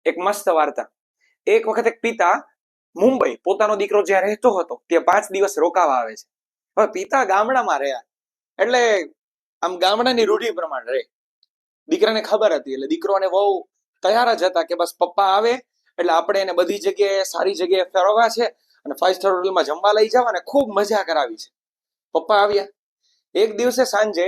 એક મસ્ત વાર્તા. એક વખત એક પિતા મુંબઈ પોતાનો દીકરો જ્યાં રહેતો હતો ત્યાં 5 દિવસ રોકાવા આવે છે. હવે પિતા ગામડામાં રહ્યા એટલે આમ ગામડાની રૂઢિ પ્રમાણે રહે. દીકરાને ખબર હતી એટલે દીકરો અને વહુ તૈયાર જ હતા કે બસ પપ્પા આવે એટલે આપણે એને બધી જગ્યાએ સારી જગ્યાએ ફેરવવા છે અને 5 સ્ટાર હોટલમાં જમવા લઈ જવા અને ખૂબ મજા કરાવી છે. પપ્પા આવ્યા. એક દિવસે સાંજે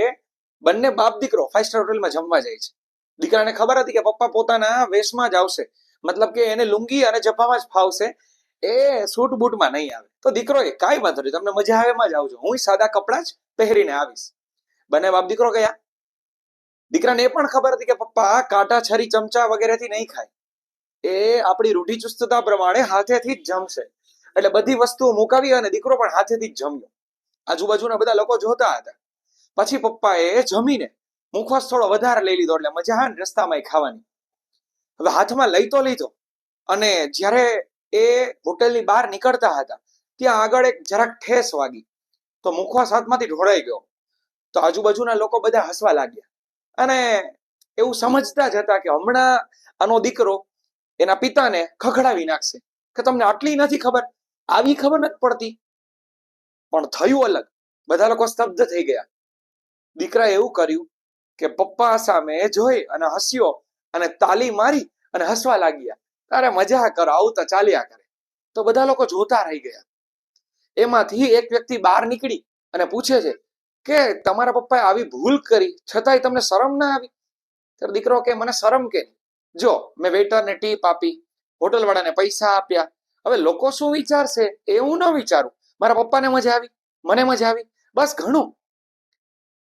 બંને બાપ દીકરો 5 સ્ટાર હોટલમાં જમવા જાય છે. દીકરાને ખબર હતી કે પપ્પા પોતાના વેશમાં જ આવશે, મતલબ કે એને લુંગી અને જબ્બામાં જ ફાવશે, એ સૂટ બૂટમાં નહીં આવે. તો દીકરો એ કાંઈ વાંધો નહીં, તમને મજા આવે એમાં જ આવજો, હું સાદા કપડાં જ પહેરીને આવીશ. બંને બાપ દીકરો ગયા. દીકરાને એ પણ ખબર હતી કે પપ્પા કાંટા છરી ચમચા વગેરેથી નહીં ખાય, એ આપણી રૂઢિચુસ્તતા પ્રમાણે હાથેથી જ જમશે. એટલે બધી વસ્તુઓ મુકાવી અને દીકરો પણ હાથેથી જ જમ્યો. આજુબાજુના બધા લોકો જોતા હતા. પછી પપ્પાએ જમીને મુખવાસ થોડો વધારે લઈ લીધો એટલે મજા આવે ને રસ્તામાં ખાવાની. હવે હાથમાં લઈ તો લીધો અને જ્યારે એ હોટલની બહાર નીકળતા હતા ત્યાં આગળ એક જરાક ઠેસ વાગી તો મુખવાસ હાથમાંથી ઢોળાઈ ગયો. તો આજુબાજુના લોકો બધા હસવા લાગ્યા અને એવું સમજતા જ હતા કે હમણાં આનો દીકરો એના પિતાને ખખડાવી નાખશે કે તમને આટલી નથી ખબર, આવી ખબર નથી પડતી. પણ થયું અલગ. બધા લોકો સ્તબ્ધ થઈ ગયા. દીકરાએ એવું કર્યું કે પપ્પા સામે જોઈ અને હસ્યો અને તાલી મારી અને હસવા લાગ્યા. અરે મજા કરો, આવું તો ચાલ્યા કરે. તો બધા લોકો જોતા રહી ગયા. એમાંથી એક વ્યક્તિ બહાર નીકળી અને પૂછે છે કે તમારા પપ્પાએ આવી ભૂલ કરી છતાંય તમને શરમ ના આવી? ત્યારે દીકરો કે મને શરમ કે જો મેં વેઇટરને ટીપ આપી, હોટલ વાળાને પૈસા આપ્યા, હવે લોકો શું વિચારશે એ હું ન વિચારું. મારા પપ્પાને મજા આવી, મને મજા આવી, બસ ઘણું.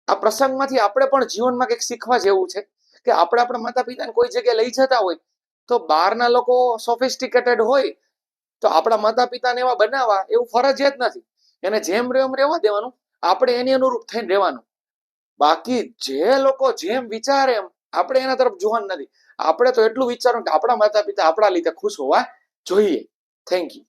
આ પ્રસંગમાંથી આપણે પણ જીવનમાં કંઈક શીખવા જેવું છે કે આપણે આપણા માતા પિતાને કોઈ જગ્યાએ લઈ જતા હોય તો બહારના લોકો સોફિસ્ટિકેટેડ હોય તો આપણા માતા પિતાને એવા બનાવવા એવું ફરજિયાત નથી. એને જેમ એમ રહેવા દેવાનું, આપણે એની અનુરૂપ થઈને રહેવાનું. બાકી જે લોકો જેમ વિચારે એમ આપણે એના તરફ જોવાનું નથી. આપણે તો એટલું વિચારવું કે આપણા માતા પિતા આપણા લીધે ખુશ હોવા જોઈએ. Thank you.